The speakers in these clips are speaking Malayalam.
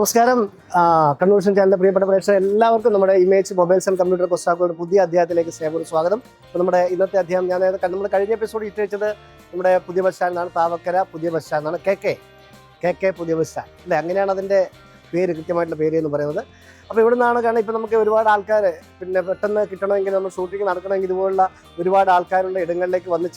നമസ്കാരം. കൺവെൻഷൻ ചാനലിലെ പ്രിയപ്പെട്ട പ്രേക്ഷകർ എല്ലാവർക്കും നമ്മുടെ ഇമേജ് മൊബൈൽസ് ആൻഡ് കമ്പ്യൂട്ടർ പുസ്തകങ്ങളുടെ പുതിയ അധ്യായത്തിലേക്ക് സ്നേഹപൂർവ്വം സ്വാഗതം. അപ്പോൾ നമ്മുടെ ഇന്നത്തെ അധ്യായം നമ്മൾ കഴിഞ്ഞ എപ്പിസോഡ് ഇട്ടുവെച്ചത് നമ്മുടെ പുതിയ ബസ് സ്റ്റാൻഡിലാണ്, താവക്കര പുതിയ ബസ് സ്റ്റാൻഡാണ്, കെ പുതിയ ബസ് സ്റ്റാൻഡ് അല്ലേ, അങ്ങനെയാണ് അതിൻ്റെ പേര്, കൃത്യമായിട്ടുള്ള പേര് എന്ന് പറയുന്നത്. അപ്പോൾ ഇവിടെ നിന്നാണ് കാരണം ഇപ്പം നമുക്ക് ഒരുപാട് ആൾക്കാർ പിന്നെ പെട്ടെന്ന് കിട്ടണമെങ്കിൽ നമ്മൾ ഷൂട്ടിംഗ് നടക്കണമെങ്കിൽ ഇതുപോലുള്ള ഒരുപാട് ആൾക്കാരുള്ള ഇടങ്ങളിലേക്ക് വന്ന്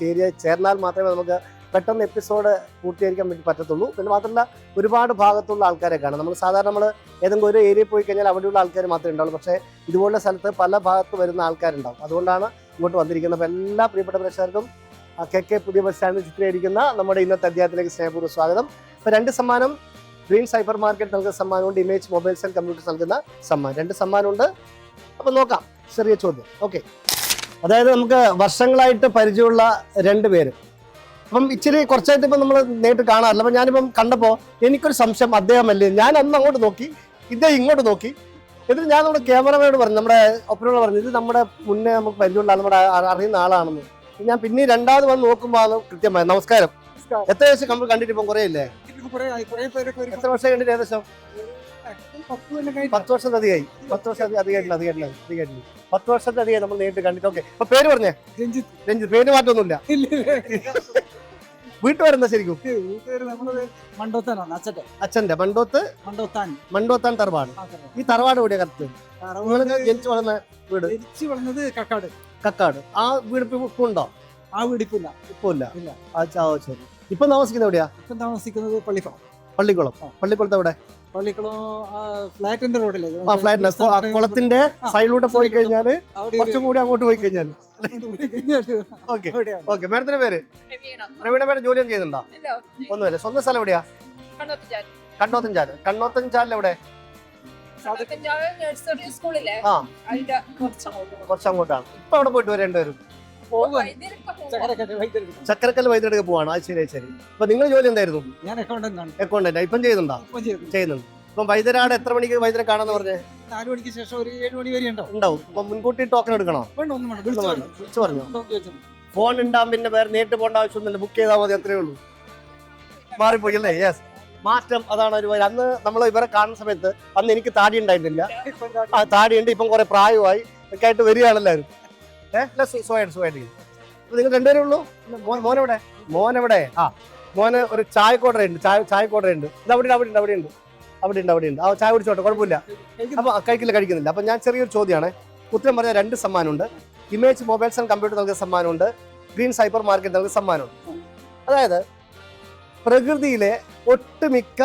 ചേർന്നാൽ മാത്രമേ നമുക്ക് പെട്ടെന്ന് എപ്പിസോഡ് പൂർത്തീകരിക്കാൻ വേണ്ടി പറ്റത്തുള്ളൂ. പിന്നെ മാത്രമല്ല ഒരുപാട് ഭാഗത്തുള്ള ആൾക്കാരെ കാണാം. നമ്മൾ സാധാരണ നമ്മൾ ഏതെങ്കിലും ഒരു ഏരിയയിൽ പോയി കഴിഞ്ഞാൽ അവിടെയുള്ള ആൾക്കാർ മാത്രമേ ഉണ്ടാവുള്ളൂ. പക്ഷേ ഇതുപോലുള്ള സ്ഥലത്ത് പല ഭാഗത്ത് വരുന്ന ആൾക്കാരുണ്ടാവും. അതുകൊണ്ടാണ് ഇങ്ങോട്ട് വന്നിരിക്കുന്നത്. അപ്പോൾ എല്ലാ പ്രിയപ്പെട്ട പ്രേക്ഷകർക്കും കെ പുതിയ ബസ് സ്റ്റാൻഡിൽ ചിത്രീകരിക്കുന്ന നമ്മുടെ ഇന്നത്തെ അധ്യായത്തിലേക്ക് സ്നേഹപൂർവ്വം സ്വാഗതം. ഇപ്പോൾ 2 സമ്മാനം ഗ്രീൻ സൈബർ മാർക്കറ്റ് നൽകുന്ന സമ്മാനമുണ്ട്, ഇമേജ് മൊബൈൽസ് ആൻഡ് കമ്പ്യൂട്ടേഴ്സ് നൽകുന്ന സമ്മാനം, 2 സമ്മാനമുണ്ട്. അപ്പോൾ നോക്കാം, ചെറിയ ചോദ്യം. ഓക്കെ, അതായത് നമുക്ക് വർഷങ്ങളായിട്ട് പരിചയമുള്ള 2 പേര്. അപ്പം ഇച്ചിരി കുറച്ചായിട്ട് ഇപ്പം നമ്മൾ നേരിട്ട് കാണാറില്ല. അപ്പം ഞാനിപ്പം കണ്ടപ്പോൾ എനിക്കൊരു സംശയം, അദ്ദേഹമല്ലേ, ഞാൻ അന്ന് അങ്ങോട്ട് നോക്കി, ഇദ്ദേഹം ഇങ്ങോട്ട് നോക്കി. എന്നിട്ട് ഞാൻ നമ്മുടെ ക്യാമറമാനോട് പറഞ്ഞു, നമ്മുടെ ഒപ്പനോട് പറഞ്ഞു, ഇത് നമ്മുടെ മുന്നേ നമുക്ക് പരിചയമുള്ള നമ്മുടെ അറിയുന്ന ആളാണെന്ന്. ഞാൻ പിന്നെ 2ാമത് വന്ന് നോക്കുമ്പോൾ കൃത്യമായി. നമസ്കാരം. എത്ര ദിവസം നമ്മൾ കണ്ടിട്ട് ഇപ്പം കുറേ ഇല്ലേ? എത്ര വർഷം കണ്ടിട്ട്? ഏകദേശം 10 വർഷത്തെ അധികമായി. 10 വർഷം അധികമായിട്ടില്ല. 10 വർഷത്തെ അധികം നമ്മൾ നേരിട്ട് കണ്ടിട്ട്. ഓക്കെ, അപ്പൊ പേര് പറഞ്ഞേ? രഞ്ജിത്ത്. പേര് മാറ്റമൊന്നുമില്ല. വീട്ടുപേരെന്താ ശരിക്കും? അച്ഛന്റെ മണ്ടോത്താൻ തറവാട്. ഈ തറവാട് എവിടെയാ കറക്റ്റ്? ജനിച്ചു വളർന്ന വീട്? കക്കാട്. ആ വീട് ഇപ്പൊ ഉണ്ടോ? ആ വീട് ഇപ്പൊ ഇല്ല. ശരി. ഇപ്പൊ താമസിക്കുന്നത് എവിടെയാ? ഇപ്പം താമസിക്കുന്നത് പള്ളിക്കുളത്ത് എവിടെ? ഫ്ലാറ്റിന്റെ റോഡിലെ കുളത്തിന്റെ സൈഡിലൂടെ പോയി കഴിഞ്ഞാല് കുറച്ചും കൂടി അങ്ങോട്ട് പോയി കഴിഞ്ഞാൽ. ഓക്കെ, മാഡത്തിന്റെ പേര്? പ്രവീണ. മേഡം ജോലിയും ചെയ്യുന്നുണ്ടോ? ഒന്നുമില്ല. സ്വന്തം സ്ഥലം എവിടെയാ? കണ്ണോത്തഞ്ചാൽ എവിടെ? കുറച്ചങ്ങോട്ടാണ്. ഇപ്പൊ അവിടെ പോയിട്ട് രണ്ടുപേരും ചക്കരക്കല്ല് വൈദ്യുതി പോവാണ്. അത് ശരി. അപ്പൊ നിങ്ങൾ ജോലി എന്തായിരുന്നു? ഞാൻ അക്കൗണ്ടന്റ്. ഇപ്പം ചെയ്യുന്നുണ്ടോ? ചെയ്യുന്നുണ്ട്. ഇപ്പം വൈദ്യരാട് എത്ര മണിക്ക് വൈദ്യരെ കാണാന്ന് പറഞ്ഞേ? 4 മണിക്ക് ശേഷം ഒരു 7 മണി വരെ ഉണ്ടാവും. അപ്പൊ മുൻകൂട്ടി ടോക്കൺ എടുക്കണോ? വിളിച്ചു പറഞ്ഞു. ഫോൺ ഉണ്ടാവും, പിന്നെ വേറെ നേരിട്ട് പോകേണ്ട ആവശ്യമൊന്നുമില്ല, ബുക്ക് ചെയ്താൽ മതി, അത്രേ ഉള്ളൂ. മാറിപ്പോയി അല്ലേ? യെസ്, മാറ്റം അതാണ് ഒരു. അന്ന് നമ്മൾ ഇവരെ കാണുന്ന സമയത്ത് അന്ന് എനിക്ക് താടി ഉണ്ടായിരുന്നില്ല. താടിയുണ്ട്, ഇപ്പം കുറെ പ്രായമായി ഒക്കെ ആയിട്ട് വരികയാണെല്ലാവരും. സുഖമായിട്ട്. നിങ്ങൾ 2 പേരേ ഉള്ളൂ? മോനെവിടെ? മോന് ഒരു ചായക്കോടറുണ്ട്. ഇത് അവിടെയുണ്ട്. ആ ചായ കുടിച്ചോട്ടെ, കുഴപ്പമില്ല. അപ്പൊ കഴിക്കുന്നില്ല. അപ്പൊ ഞാൻ ചെറിയൊരു ചോദ്യമാണ്. ഉത്തരം പറഞ്ഞ 2 സമ്മാനമുണ്ട്. ഇമേജ് മൊബൈൽസ് ആൻഡ് കമ്പ്യൂട്ടർ നൽകുന്ന സമ്മാനമുണ്ട്, ഗ്രീൻ സൈബർ മാർക്കറ്റ് നൽകുന്ന സമ്മാനമുണ്ട്. അതായത് പ്രകൃതിയിലെ ഒട്ടുമിക്ക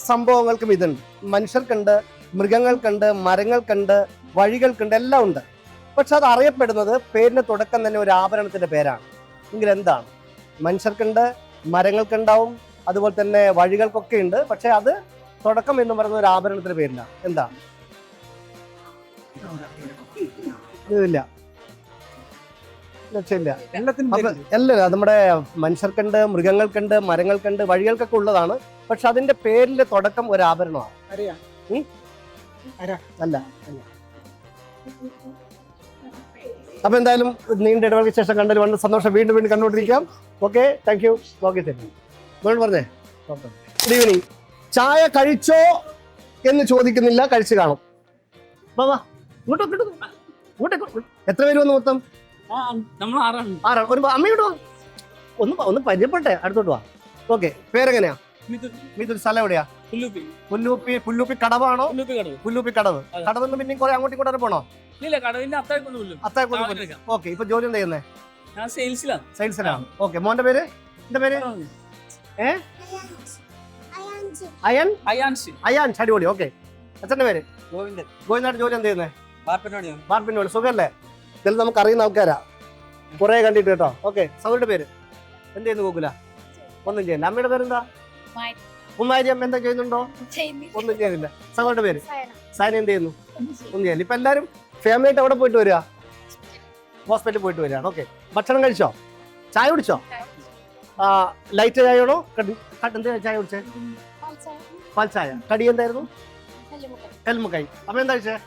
സംഭവങ്ങൾക്കും ഇതുണ്ട്. മനുഷ്യർക്കുണ്ട്, മൃഗങ്ങൾക്കുണ്ട്, മരങ്ങൾക്കുണ്ട്, വഴികൾക്കുണ്ട്, എല്ലാം ഉണ്ട്. പക്ഷെ അത് അറിയപ്പെടുന്നത് പേരിന് തുടക്കം തന്നെ ഒരു ആഭരണത്തിന്റെ പേരാണ്. എങ്കിൽ എന്താണ്? മനുഷ്യർക്കുണ്ട്, മരങ്ങൾക്കുണ്ടാവും, അതുപോലെ തന്നെ വഴികൾക്കൊക്കെ ഉണ്ട്. പക്ഷെ അത് തുടക്കം എന്ന് പറയുന്ന ഒരു ആഭരണത്തിന്റെ പേരിലാണ്. എന്താണ്? ഇതില്ല, ലക്ഷ്യമില്ല. എല്ലാം നമ്മുടെ മനുഷ്യർക്കുണ്ട്, മൃഗങ്ങൾക്കുണ്ട്, മരങ്ങൾക്കുണ്ട്, വഴികൾക്കൊക്കെ ഉള്ളതാണ്. പക്ഷെ അതിന്റെ പേരിന്റെ തുടക്കം ഒരു ആഭരണമാണ്. അല്ല. അപ്പൊ എന്തായാലും നീണ്ട ഇടവേളയ്ക്ക് ശേഷം കണ്ടതിൽ വളരെ സന്തോഷം. വീണ്ടും കണ്ടുകൊണ്ടിരിക്കാം. Okay, thank you. ഓക്കെ, പറഞ്ഞേ. Good evening. ചായ കഴിച്ചോ എന്ന് ചോദിക്കുന്നില്ല, കഴിച്ചു കാണും. ഇങ്ങോട്ട് എത്ര പേര് വന്നു മൊത്തം? 6. ഒരു അമ്മയോട് ഒന്ന് പരിചയപ്പെട്ടെ, അടുത്തോട്ട് വാ. ഓക്കെ, പേരെങ്ങനെയാ? മിഥുൻ. സ്ഥലം എവിടെയാ? പുല്ലൂപ്പി കടവാണോ? പുല്ലൂപ്പി കടവ്. കടവെന്ന് പിന്നെ കുറെ അങ്ങോട്ടും ഇങ്ങോട്ട് പോണോ? ഓക്കെ, ഇപ്പൊ ജോലി എന്താ ചെയ്യുന്നേ? സെയിൽസിലാണ്. ഓക്കെ, മോന്റെ പേര്? എന്റെ പേര് അയാൻ. അടിപൊളി. ഓക്കെ, അച്ഛന്റെ പേര്? ഗോവിന്ദായിട്ട്. ജോലി എന്താ ചെയ്യുന്നേ? ബാർപ്പിന്റെ. സുഖല്ലേ? ഇതെല്ലാം നമുക്ക് അറിയുന്ന ആൾക്കാരാ, കുറെ കണ്ടിട്ട് കേട്ടോ. ഓക്കെ, സൗരുടെ പേര്? എന്ത് ചെയ്യുന്നു? ഗോകുല. ഒന്നും ചെയ്യുന്നില്ല. അമ്മയുടെ പേരെന്താ? ഉമ്മാരി. അമ്മ എന്താ ചെയ്യുന്നുണ്ടോ? ഒന്നും ചെയ്യുന്നില്ല. സൗരുടെ പേര്? സൈന. എന്ത് ചെയ്യുന്നു? ഒന്നും ചെയ്യില്ല. ഇപ്പൊ എല്ലാരും ഫാമിലി ആയിട്ട് അവിടെ പോയിട്ട് വരിക, ഹോസ്പിറ്റലിൽ പോയിട്ട് വരികയാണ്. ഓക്കെ, ഭക്ഷണം കഴിച്ചോ? ചായ കുടിച്ചോ? ലൈറ്റ് ചായയാണോ? എന്താ ചായ കുടിച്ചേ? പാൽ ചായ. കടി എന്തായിരുന്നു? കല്ലുമ്മക്കായി. അമ്മ എന്താ കഴിച്ചേ?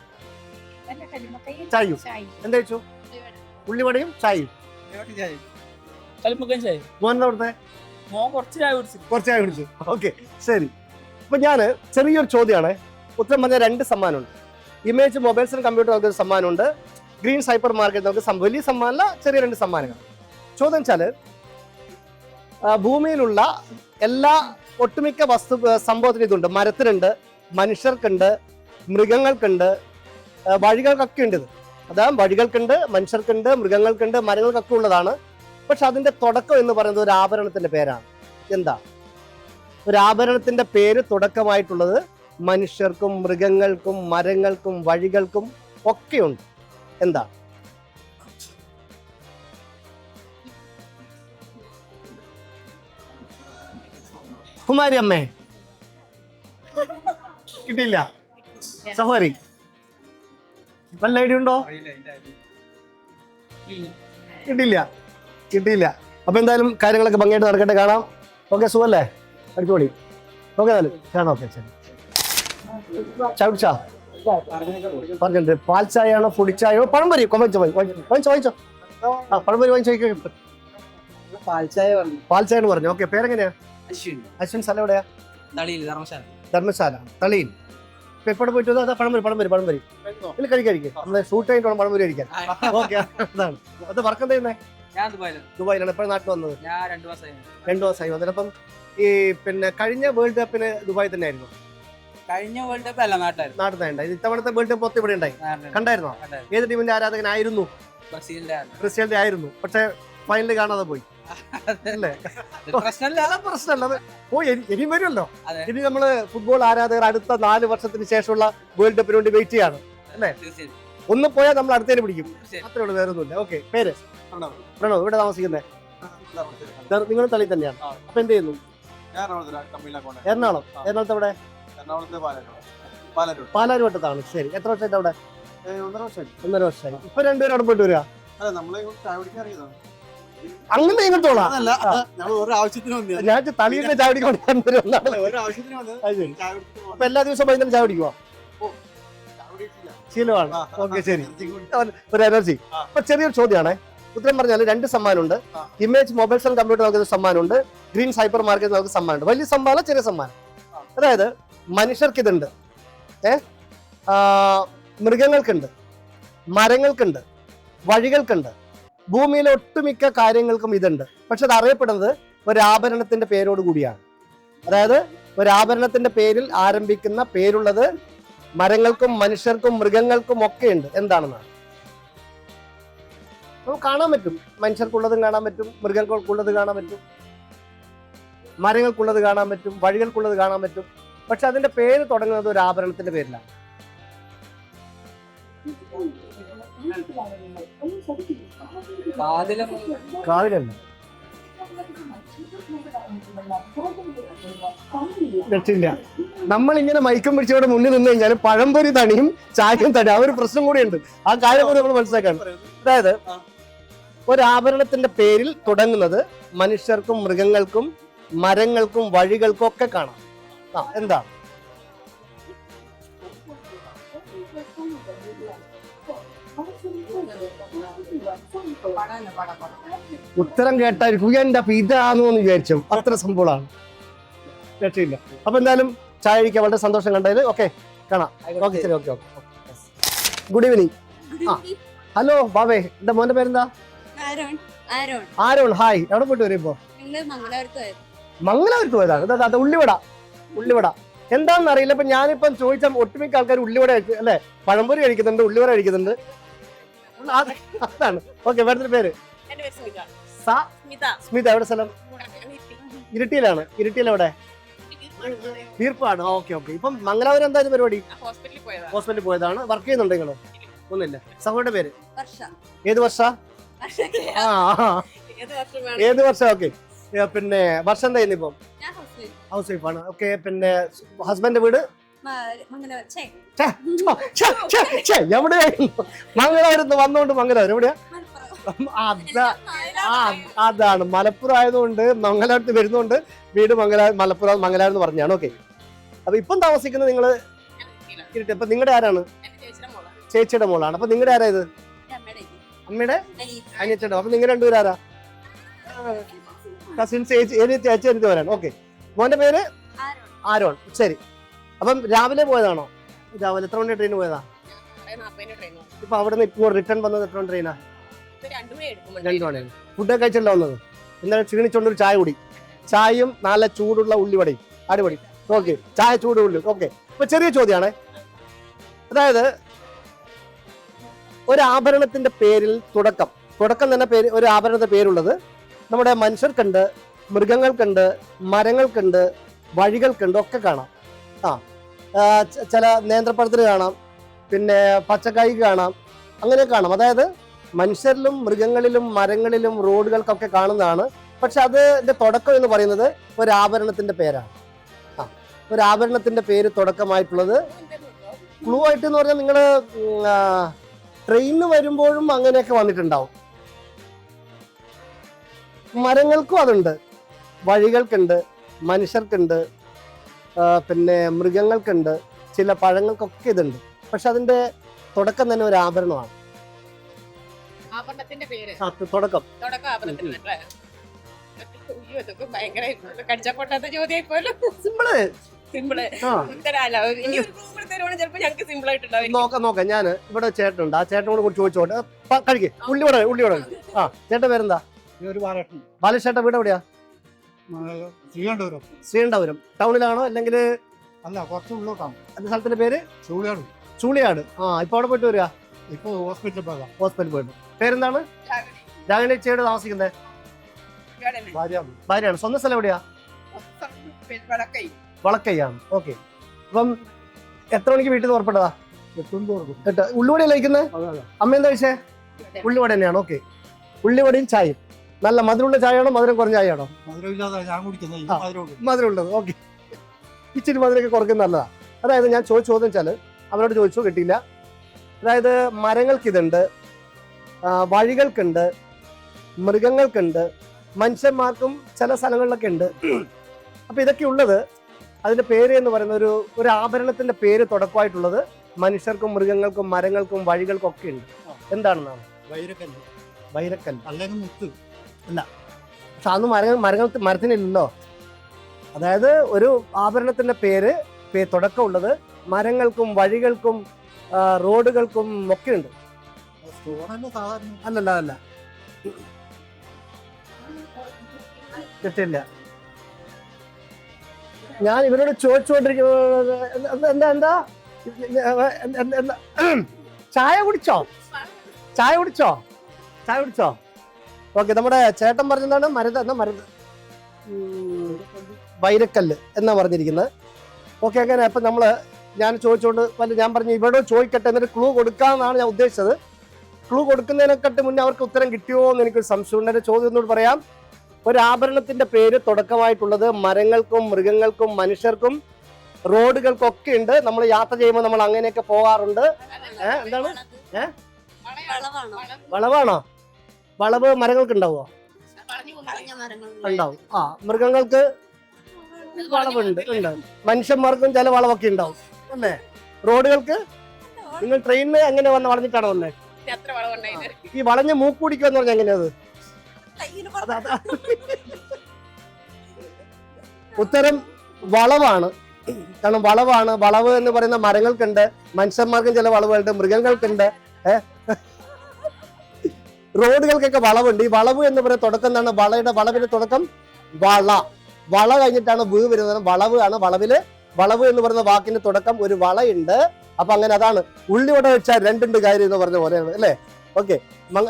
ചായയും. എന്താ കഴിച്ചു? ഉള്ളിവടയും ചായയും. മോൻ എന്താ കൊടുത്തേ? കുറച്ച് ചായ കുടിച്ചു. ഓക്കെ, ശരി. അപ്പൊ ഞാൻ ചെറിയൊരു ചോദ്യമാണ്. ഉത്തരം പറഞ്ഞ 2 സമ്മാനമുണ്ട്. ഇമേജ് മൊബൈൽസ് ആൻഡ് കമ്പ്യൂട്ടർ നമുക്ക് ഒരു സമ്മാനമുണ്ട്. ഗ്രീൻ സൈപ്പർ മാർക്കറ്റ് നമുക്ക് വലിയ സമ്മാനമല്ല, ചെറിയ 2 സമ്മാനങ്ങൾ. ചോദ്യം വെച്ചാൽ ഭൂമിയിലുള്ള എല്ലാ ഒട്ടുമിക്ക സംഭവത്തിനും ഇതുണ്ട്. മരത്തിനുണ്ട്, മനുഷ്യർക്കുണ്ട്, മൃഗങ്ങൾക്കുണ്ട്, വഴികൾക്കൊക്കെ ഉണ്ട് ഇത്. അതായത് വഴികൾക്കുണ്ട്, മനുഷ്യർക്കുണ്ട്, മൃഗങ്ങൾക്കുണ്ട്, മരങ്ങൾക്കൊക്കെ ഉള്ളതാണ്. പക്ഷെ അതിന്റെ തുടക്കം എന്ന് പറയുന്നത് ഒരു ആഭരണത്തിന്റെ പേരാണ്. എന്താ ഒരു ആഭരണത്തിന്റെ പേര് തുടക്കമായിട്ടുള്ളത്? മനുഷ്യർക്കും മൃഗങ്ങൾക്കും മരങ്ങൾക്കും വഴികൾക്കും ഒക്കെയുണ്ട്. എന്താ? കുമാരി അമ്മേ കിട്ടിയില്ല. സഹോദരി വല്ല ഐഡിയ ഉണ്ടോ? കിട്ടിയില്ല. അപ്പൊ എന്തായാലും കാര്യങ്ങളൊക്കെ ഭംഗിയായിട്ട് നടക്കട്ടെ. കാണാം. ഓക്കെ, സുഖല്ലേ? അടിപൊളി. ഓക്കെ, എന്നാലും കാണാം. ഓക്കെ, ശരി. ചായ പറഞ്ഞിട്ടുണ്ട്. പാൽ ചായയാണോ പൊടിച്ചായോ? പഴംപൊരി വാങ്ങിച്ചോ. ആ പഴംപൊരി വാങ്ങിച്ചോ. പാൽ ചായ എന്ന് പറഞ്ഞു. ഓക്കെ, പേരെങ്ങനെയാ? അശ്വിൻ. സ്ഥലം എവിടെയാ? ധർമ്മശാല, തളിയിൽ. ഇപ്പൊ എപ്പോഴും പോയിട്ട് അതാ പഴംപൊരി ഇല്ല കഴിക്കാം. നമ്മള് ഷൂട്ട് കഴിഞ്ഞിട്ട് വേണം പഴംപൊരി കഴിക്കാൻ. ഓക്കെ, അതാണ്. അത് വർക്ക് എന്താ ചെയ്യുന്നേ? ദുബായിലാണ്. എപ്പോഴും നാട്ടിൽ വന്നത്? 2 മാസമായി വന്നിട്ട്. അപ്പം ഈ പിന്നെ കഴിഞ്ഞ വേൾഡ് കപ്പിന് ദുബായി തന്നെ ആയിരുന്നു? കഴിഞ്ഞ വേൾഡ് കപ്പ് അല്ല, നാട്ടിൽ തന്നെ. ഇത്തവണത്തെ വേൾഡ് കപ്പ് ഇവിടെ ഉണ്ടായി, കണ്ടായിരുന്നോ? ഏത് ടീമിന്റെ ആരാധകനായിരുന്നു? ബ്രസീലിന്റെ ആയിരുന്നു. പക്ഷെ ഫൈനൽ കാണാതെ പോയി അല്ലേ? പ്രശ്നമല്ല. പോയി. ഇനിയും വരുമല്ലോ. ഇനി നമ്മള് ഫുട്ബോൾ ആരാധകർ അടുത്ത 4 വർഷത്തിന് ശേഷമുള്ള വേൾഡ് കപ്പിന് വേണ്ടി വെയിറ്റ് ചെയ്യാണ് അല്ലേ? ഒന്ന് പോയാൽ നമ്മൾ അടുത്തേന് പിടിക്കും. അത്രേ ഉള്ളൂ, വേറെ ഒന്നുമില്ല. ഓക്കെ, പേര്? പ്രണവ്. ഇവിടെ താമസിക്കുന്നേ? നിങ്ങൾ തളി തന്നെയാണ്. അപ്പൊ എന്ത് ചെയ്യുന്നു? എറണാകുളം. എറണാകുളത്ത് എവിടെ? പാലാരിവട്ടത്താണ്. ശരി. എത്ര വർഷമായിട്ട് അവിടെ? 1.5 വർഷമായി. ഇപ്പൊ രണ്ടുപേരും അവിടെ പോയിട്ട് വരിക? അങ്ങനെ ഇങ്ങോട്ടോളാം. ഞാൻ തളിയുടെ ചായ കുടിക്കാൻ അപ്പൊ എല്ലാ ദിവസവും വൈകുന്നേരം ചായ കുടിക്കുവോ? ശീലമാണ്. ഓക്കെ, ശരി. ഒരു എനർജി. അപ്പൊ ചെറിയൊരു ചോദ്യമാണേ. ഉത്തരം പറഞ്ഞാൽ 2 സമ്മാനമുണ്ട്. ഇമേജ് മൊബൈൽസ് ആൻഡ് കമ്പ്യൂട്ടർ നമുക്ക് സമ്മാനമുണ്ട്. ഗ്രീൻ സൈപ്പർ മാർക്കറ്റ് നമുക്ക് സമ്മാനമുണ്ട്. വലിയ സമ്മാനം, ചെറിയ സമ്മാനം. അതായത് മനുഷ്യർക്ക് ഇതുണ്ട്, മൃഗങ്ങൾക്കുണ്ട്, മരങ്ങൾക്കുണ്ട്, വഴികൾക്കുണ്ട്, ഭൂമിയിലെ ഒട്ടുമിക്ക കാര്യങ്ങൾക്കും ഇതുണ്ട്. പക്ഷെ അത് അറിയപ്പെടുന്നത് ഒരു ആഭരണത്തിന്റെ പേരോട് കൂടിയാണ്. അതായത് ഒരു ആഭരണത്തിന്റെ പേരിൽ ആരംഭിക്കുന്ന പേരുള്ളത് മരങ്ങൾക്കും മനുഷ്യർക്കും മൃഗങ്ങൾക്കും ഒക്കെ ഉണ്ട്. എന്താണെന്നാണ് നമുക്ക് കാണാൻ പറ്റും. മനുഷ്യർക്കുള്ളതും കാണാൻ പറ്റും, മൃഗങ്ങൾക്കുള്ളത് കാണാൻ പറ്റും, മരങ്ങൾക്കുള്ളത് കാണാൻ പറ്റും, വഴികൾക്കുള്ളത് കാണാൻ പറ്റും. പക്ഷെ അതിന്റെ പേര് തുടങ്ങുന്നത് ഒരു ആഭരണത്തിന്റെ പേരിലാണ്. കാതിലല്ല. രക്ഷയില്ല. നമ്മളിങ്ങനെ മയക്കം പിടിച്ചവിടെ മുന്നിൽ നിന്ന് കഴിഞ്ഞാൽ പഴംപൊരി തണിയും ചായയും തണിയും. ആ ഒരു പ്രശ്നം കൂടിയുണ്ട്. ആ കാര്യം കൂടി നമ്മൾ മനസ്സിലാക്കാണ്. അതായത് ഒരു ആഭരണത്തിന്റെ പേരിൽ തുടങ്ങുന്നത് മനുഷ്യർക്കും മൃഗങ്ങൾക്കും മരങ്ങൾക്കും വഴികൾക്കും ഒക്കെ കാണാം. എന്താ? ഉത്തരം കേട്ടായിരിക്കും എന്റെ അപ്പൊ ഇതാണോ എന്ന് വിചാരിച്ചു. അത്ര സംഭവമാണ്. രക്ഷയില്ല. അപ്പൊ എന്തായാലും ചായ കഴിക്കാൻ വളരെ സന്തോഷം കണ്ടതിൽ. ഓക്കെ, കാണാം. ഓക്കെ, ശരി. ഓക്കെ. Good evening. ഹലോ ബാബേ, എന്റെ മോന്റെ പേരെന്താ? ആരോൺ. ഹായ്. എവിടെ പോയിട്ട് വരും ഇപ്പോ? മംഗലാപുരത്ത് പോയതാണ്. അതെ, ഉള്ളിവട എന്താണെന്ന് അറിയില്ല. ഇപ്പൊ ഞാനിപ്പം ചോദിച്ച ഒട്ടുമിക്ക ആൾക്കാർ ഉള്ളിവട അല്ലെ, പഴംപൊരി കഴിക്കുന്നുണ്ട്, ഉള്ളിവട കഴിക്കുന്നുണ്ട്. അതാണ്. ഓക്കെ, വേറെ പേര്? സ്മിത. എവിടെ സ്ഥലം? ഇരിട്ടിയിലാണ്. ഇരിട്ടിയിൽ എവിടെ? തീർപ്പാണ്. ഓക്കെ. ഇപ്പം മംഗലാപുരം എന്തായാലും പരിപാടി? ഹോസ്പിറ്റലിൽ പോയതാണ്. വർക്ക് ചെയ്യുന്നുണ്ട് നിങ്ങള്? ഒന്നുമില്ല. സഹോദരന്റെ പേര്? ഏത് വർഷ? ഏത് വർഷം? ഓക്കെ. പിന്നെ വർഷം എന്താ ചെയ്യുന്നു ഇപ്പം? ഹൗസ് വൈഫാണ്. ഓക്കെ. പിന്നെ ഹസ്ബൻഡ് വീട്? എവിടെയായിരുന്നു? മംഗലാപുരത്ത് വന്നോണ്ട് മംഗലാപുരം എവിടെയാ? അതാണ്. മലപ്പുറം ആയതുകൊണ്ട് മംഗലാപുരത്ത് വരുന്നോണ്ട് വീട് മലപ്പുറം മംഗലാപുരം എന്ന് പറഞ്ഞാണ്. ഓക്കെ. അപ്പൊ ഇപ്പം താമസിക്കുന്നത് നിങ്ങള് ഇരുട്ടി. അപ്പൊ നിങ്ങളുടെ ആരാണ്? ചേച്ചിയുടെ മോളാണ്. അപ്പൊ നിങ്ങളുടെ ആരാ ഇത്? അമ്മയുടെ അനിയത്തിയുടെ. അപ്പൊ നിങ്ങൾ രണ്ടുപേരും ആരാ? കസിൻസ്. ചേച്ചി എനിക്ക് വരാൻ. ഓക്കെ. മോന്റെ പേര്? ആരോൺ. ശരി. അപ്പം രാവിലെ പോയതാണോ? രാവിലെ എത്ര മണി ട്രെയിൻ പോയതാ? ഇപ്പൊ അവിടെ നിന്ന് ഇപ്പോൾ റിട്ടേൺ വന്നത് എത്ര ട്രെയിനാ? 2 മണിയാണ്. ഫുഡൊക്കെ കഴിച്ചല്ലോ വന്നത്? എന്നാലും ക്ഷീണിച്ചോണ്ടൊരു ചായ കുടി, ചായയും നല്ല ചൂടുള്ള ഉള്ളിവടയും. അടിപൊളി. ഓക്കെ, ചായ ചൂട് ഉള്ളി. ഓക്കെ, ഇപ്പൊ ചെറിയ ചോദ്യമാണ്. അതായത് ഒരു ആഭരണത്തിന്റെ പേരിൽ തുടക്കം തന്നെ പേര്, ഒരു ആഭരണത്തിന്റെ പേരുള്ളത് നമ്മുടെ മനുഷ്യർക്കുണ്ട്, മൃഗങ്ങൾക്കുണ്ട്, മരങ്ങൾക്കുണ്ട്, വഴികൾക്കുണ്ട്, ഒക്കെ കാണാം. ചില നേന്ത്രപ്പഴത്തിന് കാണാം, പിന്നെ പച്ചക്കായ്ക്ക് കാണാം, അങ്ങനെ കാണാം. അതായത് മനുഷ്യരിലും മൃഗങ്ങളിലും മരങ്ങളിലും റോഡുകൾക്കൊക്കെ കാണുന്നതാണ്. പക്ഷെ അതിന്റെ തുടക്കം എന്ന് പറയുന്നത് ഒരു ആഭരണത്തിന്റെ പേരാണ്. ഒരു ആഭരണത്തിന്റെ പേര് തുടക്കമായിട്ടുള്ളത് ക്ലൂ ആയിട്ട് എന്ന് പറഞ്ഞാൽ നിങ്ങൾ ട്രെയിനിന് വരുമ്പോഴും അങ്ങനെയൊക്കെ വന്നിട്ടുണ്ടാവും. മരങ്ങൾക്കും അതുണ്ട്, വഴികൾക്കുണ്ട്, മനുഷ്യർക്കുണ്ട്, പിന്നെ മൃഗങ്ങൾക്കുണ്ട്, ചില പഴങ്ങൾക്കൊക്കെ ഇതുണ്ട്. പക്ഷെ അതിന്റെ തുടക്കം തന്നെ ഒരു ആഭരണമാണ്. തുടക്കം നോക്കാം. ഞാൻ ഇവിടെ ചേട്ടനുണ്ട്, ആ ചേട്ടനോട് കൂടി ചോദിച്ചോട്ടെ. കഴിക്കേ ഉള്ളിവട. ആ, ചേട്ടൻ പേരെന്താ? ബാലചേട്ടൻ വീട് എവിടെയാ? ശ്രീകണ്ഠപുരം ടൗണിലാണോ അല്ലെങ്കിൽ? അല്ല, കുറച്ച് ഉള്ളോട്ടാണ്. സ്ഥലത്തിന്റെ പേര് ചൂളിയാട്. ഇപ്പൊ അവിടെ പോയിട്ട് വരിക? ഇപ്പൊ ഹോസ്പിറ്റലിൽ പോയിട്ട്. പേരെന്താണ്? രാഗിണി ചേട്ടൻ താമസിക്കുന്നത്? ഭാര്യയാണ്. സ്വന്തം സ്ഥലം എവിടെയാ? വളക്കൈയാണ്. ഓക്കെ. അപ്പം എത്ര മണിക്ക് വീട്ടിൽ നിന്ന് പുറപ്പെട്ടതാ? 8. ഉള്ളിവടയല്ലേ കഴിക്കുന്നത്? അമ്മ എന്താ കഴിച്ചേ? ഉള്ളിവട തന്നെയാണ്. ഓക്കെ, ഉള്ളിവടയും ചായയും. നല്ല മധുരമുള്ള ചായയാണോ മധുരം കുറഞ്ഞ ചായയാണോ? മധുരം ഉള്ളത്. ഓക്കെ, ഇച്ചിരി മധുരമൊക്കെ കുറയ്ക്കുന്നത് നല്ലതാ. അതായത് ഞാൻ ചോദിച്ചോന്ന് വെച്ചാല് അവരോട് ചോദിച്ചു, കിട്ടിയില്ല. അതായത് മരങ്ങൾക്ക് ഇതുണ്ട്, വഴികൾക്കുണ്ട്, മൃഗങ്ങൾക്കുണ്ട്, മനുഷ്യന്മാർക്കും ചില സ്ഥലങ്ങളിലൊക്കെ ഉണ്ട്. അപ്പൊ ഇതൊക്കെ ഉള്ളത് അതിന്റെ പേര് എന്ന് പറയുന്ന ഒരു ആഭരണത്തിന്റെ പേര് തുടക്കമായിട്ടുള്ളത് മനുഷ്യർക്കും മൃഗങ്ങൾക്കും മരങ്ങൾക്കും വഴികൾക്കും ഒക്കെ ഉണ്ട്. എന്താണെന്നാണ്? വൈരക്കല്ല് അല്ലെങ്കിൽ മുത്ത് അല്ല. പക്ഷെ അന്ന് മരത്തിനില്ലല്ലോ. അതായത് ഒരു ആഭരണത്തിന്റെ പേര് തുടക്കമുള്ളത് മരങ്ങൾക്കും വഴികൾക്കും റോഡുകൾക്കും ഒക്കെ ഉണ്ട്. അല്ല, തെറ്റില്ല. ഞാൻ ഇവരോട് ചോദിച്ചുകൊണ്ടിരിക്കുന്നത് എന്താ ചായ കുടിച്ചോ? ഓക്കെ, നമ്മുടെ ചേട്ടൻ പറഞ്ഞതാണ് മരുന്ന് വൈരക്കല്ല് എന്നാ പറഞ്ഞിരിക്കുന്നത്. ഓക്കെ, അങ്ങനെ അപ്പൊ ഞാൻ ചോദിച്ചുകൊണ്ട് ഞാൻ പറഞ്ഞു ഇവരോട് ചോദിക്കട്ടെ, എന്നിട്ട് ക്ലൂ കൊടുക്കാമെന്നാണ് ഞാൻ ഉദ്ദേശിച്ചത്. ക്ലൂ കൊടുക്കുന്നതിനെക്കാട്ട് മുന്നേ അവർക്ക് ഉത്തരം കിട്ടിയോ എന്ന് എനിക്കൊരു സംശയമുണ്ട്. എന്റെ ചോദ്യം ഒന്നുകൂടി പറയാം. ഒരു ആഭരണത്തിന്റെ പേര് തുടക്കമായിട്ടുള്ളത് മരങ്ങൾക്കും മൃഗങ്ങൾക്കും മനുഷ്യർക്കും റോഡുകൾക്കും ഒക്കെ ഉണ്ട്. നമ്മൾ യാത്ര ചെയ്യുമ്പോൾ നമ്മൾ അങ്ങനെയൊക്കെ പോകാറുണ്ട്. എന്താണ്? വളവാണോ? വളവ് മരങ്ങൾക്ക് ഉണ്ടാവോ? ഉണ്ടാവും. മൃഗങ്ങൾക്ക് വളവുണ്ട്. മനുഷ്യന്മാർക്കും ചില വളവൊക്കെ ഉണ്ടാവും അല്ലേ? റോഡുകൾക്ക് നിങ്ങൾ ട്രെയിനിന് എങ്ങനെ വളഞ്ഞിട്ടാണോ വന്നേ? ഈ വളഞ്ഞ മൂക്കുടിക്കുക എന്ന് പറഞ്ഞാൽ എങ്ങനെയത്? ഉത്തരം വളവാണ്. കാരണം വളവ് എന്ന് പറയുന്ന മരങ്ങൾക്കുണ്ട്, മനുഷ്യന്മാർക്കും ചില വളവുകളുണ്ട്, മൃഗങ്ങൾക്കുണ്ട്, റോഡുകൾക്കൊക്കെ വളവുണ്ട്. ഈ വളവ് എന്ന് പറയുന്ന തുടക്കം എന്താണ്? വളവിന്റെ തുടക്കം വള കഴിഞ്ഞിട്ടാണ് വീ വരുന്നത്. വളവാണ്. വളവ് എന്ന് പറയുന്ന വാക്കിന്റെ തുടക്കം ഒരു വളയുണ്ട്. അപ്പൊ അങ്ങനെ അതാണ് ഉള്ളിവട വെച്ചാൽ രണ്ടുണ്ട് കാര്യം എന്ന് പറഞ്ഞ പോലെയാണ് അല്ലേ? ഓക്കെ,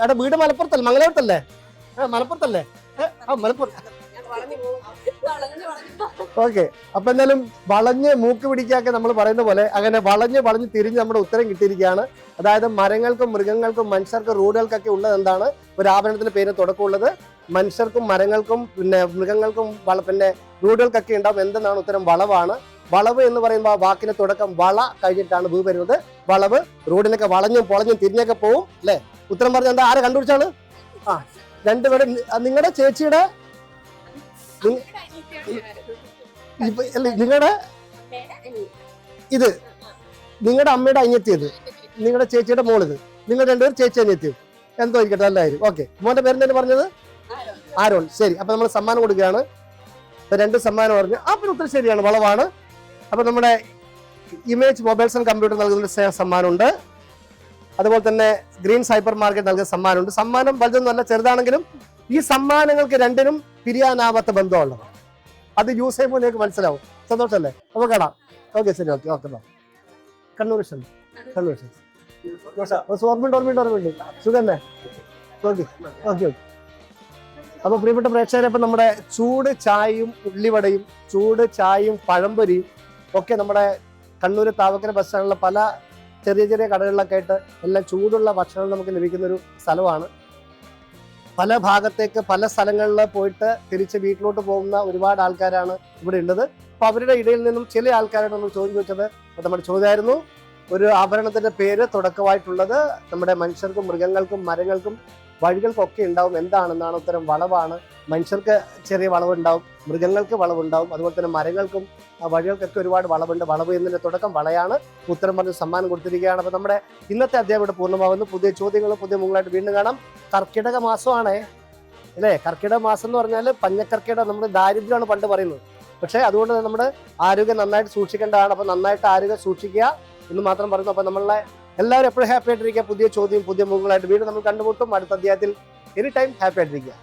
അവിടെ വീട് മലപ്പുറത്തല്ലേ? മംഗലാപുരത്തല്ലേ? മലപ്പുറത്തല്ലേ? മലപ്പുറം. ഓക്കെ, അപ്പൊ എന്തായാലും വളഞ്ഞ് മൂക്ക് പിടിക്കാക്കെ നമ്മൾ പറയുന്ന പോലെ അങ്ങനെ വളഞ്ഞ് തിരിഞ്ഞ് നമ്മുടെ ഉത്തരം കിട്ടിയിരിക്കുകയാണ്. അതായത് മരങ്ങൾക്കും മൃഗങ്ങൾക്കും മനുഷ്യർക്കും റോഡുകൾക്കൊക്കെ ഉള്ളത് എന്താണ്? ഒരു ആഭരണത്തിന്റെ പേര് തുടക്കമുള്ളത് മനുഷ്യർക്കും മരങ്ങൾക്കും പിന്നെ മൃഗങ്ങൾക്കും പിന്നെ റോഡുകൾക്കൊക്കെ ഉണ്ടാവും. എന്തെന്നാണ് ഉത്തരം? വളവാണ്. വളവ് എന്ന് പറയുമ്പോൾ ആ വാക്കിന്റെ തുടക്കം വള കഴിഞ്ഞിട്ടാണ് വീ വരുന്നത്. വളവ് റോഡിനൊക്കെ വളഞ്ഞും പൊളഞ്ഞും തിരിഞ്ഞൊക്കെ പോവും അല്ലെ? ഉത്തരം പറഞ്ഞ എന്താ? ആരെ കണ്ടുപിടിച്ചാണ്? രണ്ടുപേരും. നിങ്ങളുടെ ചേച്ചിയുടെ നിങ്ങളുടെ ഇത് നിങ്ങളുടെ അമ്മയുടെ അനിയത്തിയത്, നിങ്ങളുടെ ചേച്ചിയുടെ മോളിത്, നിങ്ങൾ രണ്ടുപേരും ചേച്ചി അനിയത്തിയും എന്തോ ഇരിക്കട്ടെ, നല്ലായിരുന്നു. ഓക്കെ, മോന്റെ പേരെന്തായാലും പറഞ്ഞത്? ആരോൺ. ശരി, അപ്പൊ നമ്മൾ സമ്മാനം കൊടുക്കുകയാണ്. 2 സമ്മാനം പറഞ്ഞു. പിന്നെ ഉത്തരം ശരിയാണ്, വളവാണ്. അപ്പൊ നമ്മുടെ ഇമേജ് മൊബൈൽസ് ആൻഡ് കമ്പ്യൂട്ടർ നൽകുന്ന ഒരു സമ്മാനമുണ്ട്. അതുപോലെ തന്നെ ഗ്രീൻ സൈബർ മാർക്കറ്റ് നൽകുന്ന സമ്മാനമുണ്ട്. സമ്മാനം വലുതൊന്നുമല്ല, ചെറുതാണെങ്കിലും ഈ സമ്മാനങ്ങൾക്ക് രണ്ടിനും പിരിയാനാവാത്ത ബന്ധമുള്ളത്. അത് യൂസ് ചെയ്യുമ്പോൾ നിങ്ങൾക്ക് മനസ്സിലാവും. സന്തോഷമല്ലേ? അപ്പോൾ കാണാം. ഓക്കെ, ശരി, ഓക്കെ ഓക്കെ. കണ്ണൂർ ഓർമ്മയുണ്ട്. സുഖല്ലേ? Okay okay okay. അപ്പൊ പ്രിയപ്പെട്ട പ്രേക്ഷകരെ, അപ്പൊ നമ്മുടെ ചൂട് ചായയും ഉള്ളിവടയും ചൂട് ചായയും പഴംപൊരിയും ഒക്കെ നമ്മുടെ കണ്ണൂർ താവക്കര ബസ് സ്റ്റാൻഡിലെ പല ചെറിയ ചെറിയ കടകളിലൊക്കെ ആയിട്ട് എല്ലാം ചൂടുള്ള ഭക്ഷണം നമുക്ക് ലഭിക്കുന്ന ഒരു സ്ഥലമാണ്. പല ഭാഗത്തേക്ക് പല സ്ഥലങ്ങളിൽ പോയിട്ട് തിരിച്ച് വീട്ടിലോട്ട് പോകുന്ന ഒരുപാട് ആൾക്കാരാണ് ഇവിടെ ഉള്ളത്. അപ്പൊ അവരുടെ ഇടയിൽ നിന്നും ചില ആൾക്കാരോട് നമ്മൾ ചോദ്യം ചോദിച്ചത്, നമ്മുടെ ചോദ്യമായിരുന്നു, ഒരു ആഭരണത്തിന്റെ പേര് തുടക്കമായിട്ടുള്ളത് നമ്മുടെ മനുഷ്യർക്കും മൃഗങ്ങൾക്കും മരങ്ങൾക്കും വഴികൾക്കൊക്കെ ഉണ്ടാവും, എന്താണെന്നാണ് ഉത്തരം. വളവാണ്. മനുഷ്യർക്ക് ചെറിയ വളവുണ്ടാവും, മൃഗങ്ങൾക്ക് വളവുണ്ടാവും, അതുപോലെ തന്നെ മരങ്ങൾക്കും വഴികൾക്കൊക്കെ ഒരുപാട് വളവുണ്ട്. വളവ് എന്നതിന്റെ തുടക്കം വളയാണ്. ഉത്തരം പറഞ്ഞ് സമ്മാനം കൊടുത്തിരിക്കുകയാണ്. അപ്പൊ നമ്മുടെ ഇന്നത്തെ അധ്യായം ഇവിടെ പൂർണ്ണമാകുന്നു. പുതിയ ചോദ്യങ്ങളും പുതിയ മുങ്ങളായിട്ട് വീണ്ടും കാണാം. കർക്കിടക മാസമാണേ അല്ലേ? കർക്കിടക മാസം എന്ന് പറഞ്ഞാൽ പഞ്ഞക്കർക്കിടക, നമ്മുടെ ദാരിദ്ര്യമാണ് പണ്ട് പറയുന്നത്. പക്ഷേ അതുകൊണ്ട് നമ്മുടെ ആരോഗ്യം നന്നായിട്ട് സൂക്ഷിക്കേണ്ടതാണ്. അപ്പൊ നന്നായിട്ട് ആരോഗ്യം സൂക്ഷിക്കുക എന്ന് മാത്രം പറയുന്നു. അപ്പൊ നമ്മളെ എല്ലാവരും എപ്പോഴും ഹാപ്പി ആയിട്ടിരിക്കുക. പുതിയ ചോദ്യം പുതിയ മുകളായിട്ട് വീണ്ടും നമ്മൾ കണ്ടുമുട്ടും അടുത്ത അധ്യായത്തിൽ. എനി ടൈം ഹാപ്പി ആയിട്ടിരിക്കുക.